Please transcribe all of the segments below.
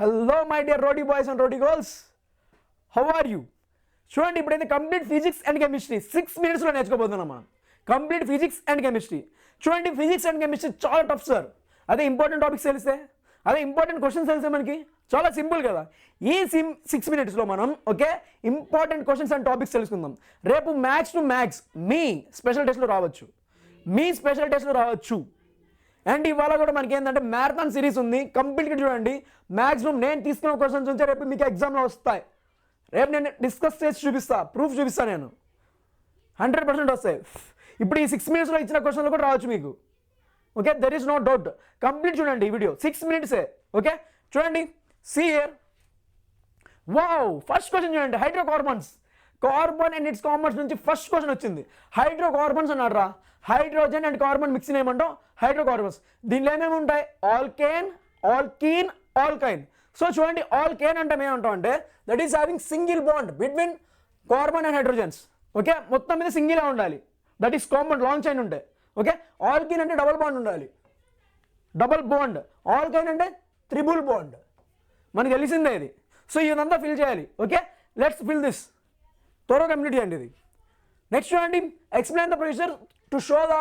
Hello my dear roti boys and roti girls, how are you? చూడండి, ఇప్పుడైతే complete physics and chemistry 6 minutesలో నేర్చుకోబోతున్నాం మనం. Complete physics and chemistry. చూడండి, ఫిజిక్స్ అండ్ కెమిస్ట్రీ చాలా టఫ్ సార్. అదే ఇంపార్టెంట్ టాపిక్స్ తెలిస్తే, అదే ఇంపార్టెంట్ క్వశ్చన్స్ తెలిస్తే మనకి చాలా సింపుల్ కదా. ఈ 6 minutesలో మనం ఇంపార్టెంట్ క్వశ్చన్స్ అండ్ టాపిక్స్ తెలుసుకుందాం. రేపు maths to maths me special టెస్ట్లో రావచ్చు. అండ్ ఇవాళ కూడా మనకి ఏంటంటే మ్యారథాన్ సిరీస్ ఉంది. కంప్లీట్గా చూడండి, మ్యాక్సిమం నేను తీసుకున్న క్వశ్చన్స్ ఉంటే రేపు మీకు ఎగ్జామ్లో వస్తాయి. రేపు నేను డిస్కస్ చేసి ప్రూఫ్ చూపిస్తాను. నేను 100% వస్తాయి. ఇప్పుడు ఈ 6 minutesలో ఇచ్చిన క్వశ్చన్లు కూడా రావచ్చు మీకు. There is no doubt. Complete చూడండి ఈ వీడియో, 6 minutes. చూడండి, see here. Wow, first question చూడండి. Hydrocarbons, carbon and its compounds నుంచి ఫస్ట్ క్వశ్చన్ వచ్చింది. హైడ్రోకార్బన్స్ అన్నాడు రా. హైడ్రోజన్ అండ్ కార్బన్ మిక్స్ ఏమంటాం? హైడ్రోకార్బన్స్. దీనిలో ఏమేమి ఉంటాయి? Alkane, alkene, alkyne. సో చూడండి, ఆల్కేన్ అంటే ఏమంటాం అంటే that is having single bond between carbon and hydrogens. మొత్తం మీద సింగిల్ ఉండాలి. That is compound, long chain ఉంటాయి. ఆల్కీన్ అంటే డబుల్ బాండ్ ఉండాలి, డబుల్ బాండ్. ఆల్కైన్ అంటే త్రిబుల్ బాండ్. మనకు తెలిసిందే ఇది. సో ఇదంతా ఫిల్ చేయాలి. Let's fill this. త్వరగా కంప్లీట్ చేయండి ఇది. నెక్స్ట్ చూడండి, explain the procedure to show the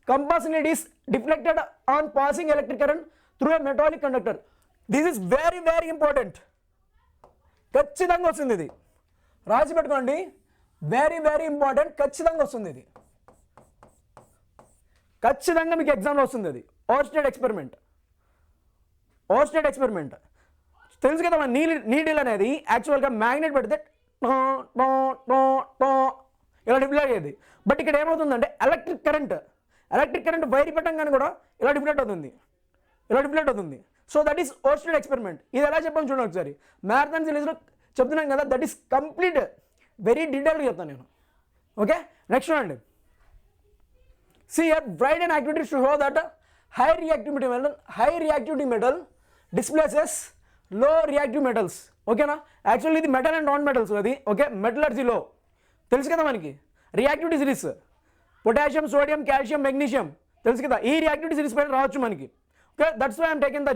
compass need is deflected on passing electric current through a metallic conductor. This is very very important. ఖచ్చితంగా వస్తుంది ఇది, రాసి పెట్టుకోండి. వెరీ వెరీ ఇంపార్టెంట్, ఖచ్చితంగా వస్తుంది ఇది. ఖచ్చితంగా మీకు ఎగ్జామ్లో వస్తుంది అది. ఓర్స్టెడ్ ఎక్స్పెరిమెంట్ తెలుసు కదా. మన నీడిల్ అనేది యాక్చువల్గా మ్యాగ్నెట్ పెడితే ఇలా డిఫ్లెక్ట్ అయ్యేది. బట్ ఇక్కడ ఏమవుతుందంటే ఎలక్ట్రిక్ కరెంట్ వైర్ పెట్టంగానే కూడా ఇలా డిఫ్లెక్ట్ అవుతుంది. So that is Oersted experiment. ఇది ఎలా చెప్పాను చూడండి ఒకసారి. మ్యారథాన్ సిరీస్లో చెప్తున్నాను కదా, దట్ ఈస్ కంప్లీట్ వెరీ డీటెయిల్గా చెప్తాను నేను. నెక్స్ట్ చూడండి. See here, write an activity to show that high reactivity metal displaces low reactive metals. ఓకేనా? యాక్చువల్లీ ఇది మెటల్ అండ్ నాన్ మెటల్స్. అది మెటలర్జీలో తెలుసు కదా మనకి. Reactivity series potassium, sodium, calcium, magnesium తెలుసు కదా. ఈ రియాక్టివిటీ సిరీస్ పైన రావచ్చు మనకి. That's why I'm taking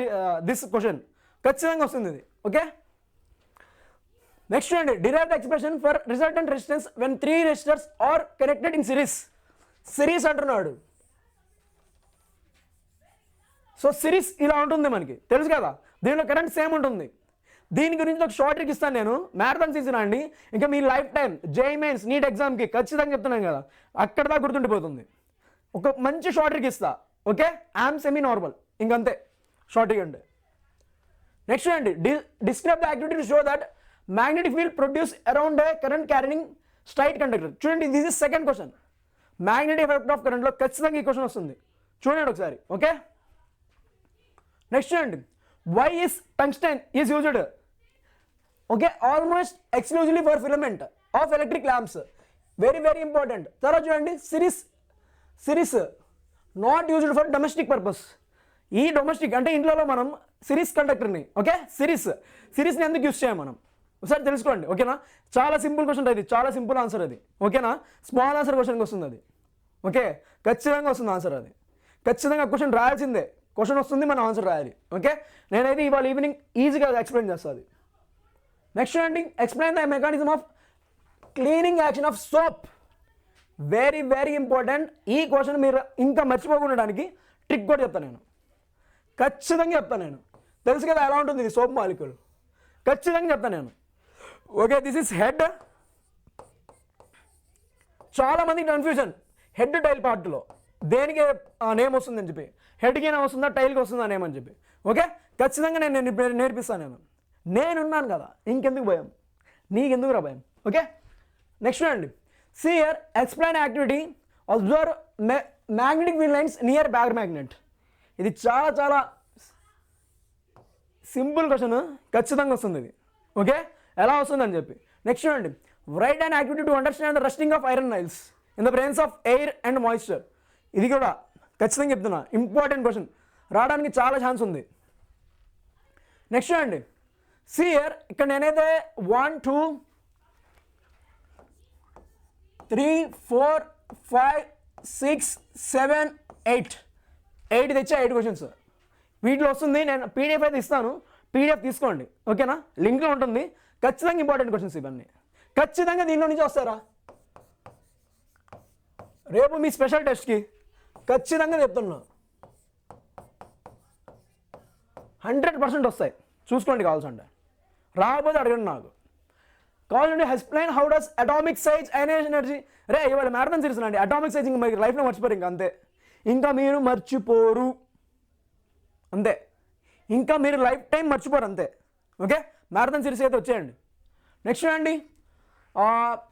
this question. ఖచ్చితంగా వస్తుంది ఇది. నెక్స్ట్ చూడండి, derive the expression for resultant resistance when 3 resistors are connected in series అంటున్నాడు. సో సిరీస్ ఇలా ఉంటుంది మనకి, తెలుసు కదా. దీనిలో కరెంట్ సేమ్ ఉంటుంది. దీని గురించి ఒక షార్ట్ ట్రిక్ ఇస్తాను నేను. మ్యారథాన్ సీజన్ అండి, ఇంకా మీ life time JEE Mains, NEET ఎగ్జామ్కి ఖచ్చితంగా చెప్తున్నాను కదా, అక్కడ దాకా గుర్తుండిపోతుంది. ఒక మంచి షార్ట్ ట్రిక్ ఇస్తా. ఐఎమ్ సెమీ నార్మల్, ఇంకంతే షార్ట్ ట్రిక్ అంటే. నెక్స్ట్ అండి, describe the activity to show that magnetic field produce around a current carrying straight conductor. చూడండి, this is second question. Magnetic effect of కరెంట్లో ఖచ్చితంగా ఈ క్వశ్చన్ వస్తుంది. చూడండి ఒకసారి. నెక్స్ట్ చూడండి, why is tungsten is used almost exclusively for filament of electric lamps. Very very important. తర్వాత చూడండి, series not used for domestic purpose. ఈ డొమెస్టిక్ అంటే ఇంట్లో మనం సిరీస్ కండక్టర్ని సిరీస్ని ఎందుకు యూజ్ చేయం మనం ఒకసారి తెలుసుకోండి. చాలా సింపుల్ క్వశ్చన్ అది, చాలా సింపుల్ ఆన్సర్ అది. స్మాల్ ఆన్సర్ క్వశ్చన్కి వస్తుంది అది. ఖచ్చితంగా వస్తుంది ఆన్సర్ అది. ఖచ్చితంగా క్వశ్చన్ రాయాల్సిందే. క్వశ్చన్ వస్తుంది, మనం ఆన్సర్ రాయాలి. నేనైతే ఇవాళ ఈవినింగ్ ఈజీగా ఎక్స్ప్లెయిన్ చేస్తాను. నెక్స్ట్ చూడండి, explain the mechanism of cleaning action of soap. Very very important. ఈ క్వశ్చన్ మీరు ఇంకా మర్చిపోకుండా ట్రిక్ కూడా చెప్తాను నేను. ఖచ్చితంగా చెప్తాను నేను. తెలుసు కదా ఎలా ఉంటుంది ఇది సోప్ మాలిక్యూల్. ఖచ్చితంగా చెప్తాను నేను. This is head. చాలా మందికి కన్ఫ్యూజన్ హెడ్ టైల్ పార్ట్లో దేనికి నేమ్ వస్తుందని చెప్పి. హెడ్కి నేమ్ వస్తుందా, టైల్కి వస్తుందా నేమ్ అని చెప్పి. ఖచ్చితంగా నేను నేర్పిస్తాను. నేనున్నాను కదా, ఇంకెందుకు భయం, నీకెందుకు రా భయం. నెక్స్ట్ చూడండి, see here, explain activity observe magnetic field lines near bar magnet. ఇది చాలా చాలా సింపుల్ క్వశ్చన్. ఖచ్చితంగా వస్తుంది ఇది. ఎలా వస్తుందని చెప్పి. నెక్స్ట్ చూడండి, right and activity to understand the rusting of iron nails in the presence of air and moisture. ఇది కూడా ఖచ్చితంగా చెప్తున్నా, ఇంపార్టెంట్ క్వశ్చన్, రావడానికి చాలా ఛాన్స్ ఉంది. నెక్స్ట్ చూడండి, సీ హియర్, ఇక్కడ నేనైతే 1 2 3 4 5 6 7 8 తెచ్చా. 8 క్వశ్చన్స్ వీటిలో వస్తుంది. నేను పీడిఎఫ్ అయితే ఇస్తాను. పీడిఎఫ్ తీసుకోండి, ఓకేనా? లింక్లో ఉంటుంది. ఖచ్చితంగా ఇంపార్టెంట్ క్వశ్చన్స్ ఇవన్నీ, ఖచ్చితంగా దీనిలో నుంచి వస్తారా రేపు మీ స్పెషల్ టెస్ట్కి? ఖచ్చితంగా చెప్తున్నా 100% వస్తాయి, చూసుకోండి. కావాల్సింటే రాకపోతే అడగండి నాకు. కావాలంటే explain how does atomic size ionize energy. రే ఇవాళ మ్యారథాన్ సిరీస్ అండి. అటామిక్ సైజ్ ఇంకా మీరు లైఫ్లో మర్చిపోరు, ఇంకా అంతే. ఇంకా మీరు మర్చిపోరు అంతే, ఇంకా మీరు లైఫ్ టైం మర్చిపోరు అంతే. ఓకే, మ్యారథాన్ సిరీస్ అయితే వచ్చేయండి. నెక్స్ట్ అండి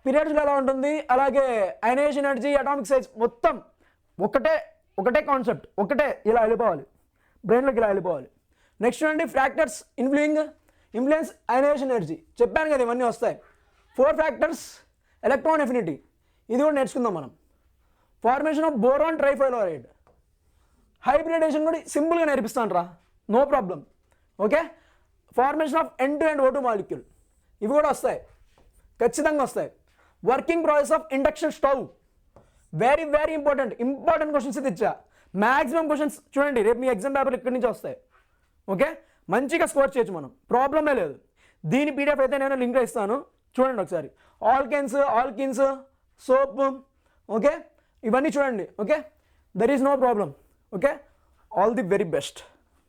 పీరియడ్స్లో ఎలా ఉంటుంది, అలాగే అయనైజ్ ఎనర్జీ, అటామిక్ సైజ్ మొత్తం ఒకటే కాన్సెప్ట్, ఒకటే ఇలా వెళ్ళిపోవాలి, బ్రెయిన్లోకి ఇలా వెళ్ళిపోవాలి. నెక్స్ట్ అండి ఫ్యాక్టర్స్ ఇన్ఫ్లుయెన్స్ అయనైజ్ ఎనర్జీ. చెప్పాను కదా ఇవన్నీ వస్తాయి. 4 ఫ్యాక్టర్స్, ఎలక్ట్రాన్ ఎఫినిటీ, ఇది కూడా నేర్చుకుందాం మనం. Formation of boron trifluoride, hybridisation కూడా సింపుల్గా నేర్పిస్తాను రా, no problem. Okay, formation of end to end O2 molecule, ఇవి కూడా వస్తాయి, ఖచ్చితంగా వస్తాయి. Working process of induction stove, very very important questions ఇది ఇచ్చా. మ్యాక్సిమం క్వశ్చన్స్ చూడండి రేపు మీ ఎగ్జామ్ పేపర్ ఇక్కడి నుంచి వస్తాయి. ఓకే, మంచిగా స్కోర్ చేయొచ్చు మనం, ప్రాబ్లమే లేదు. దీని పీడిఎఫ్ అయితే నేను లింక్లో ఇస్తాను, చూడండి ఒకసారి. ఆల్కిన్స్, సోప్, ఓకే, ఇవన్నీ చూడండి. Okay, there is no problem. Okay, all the very best.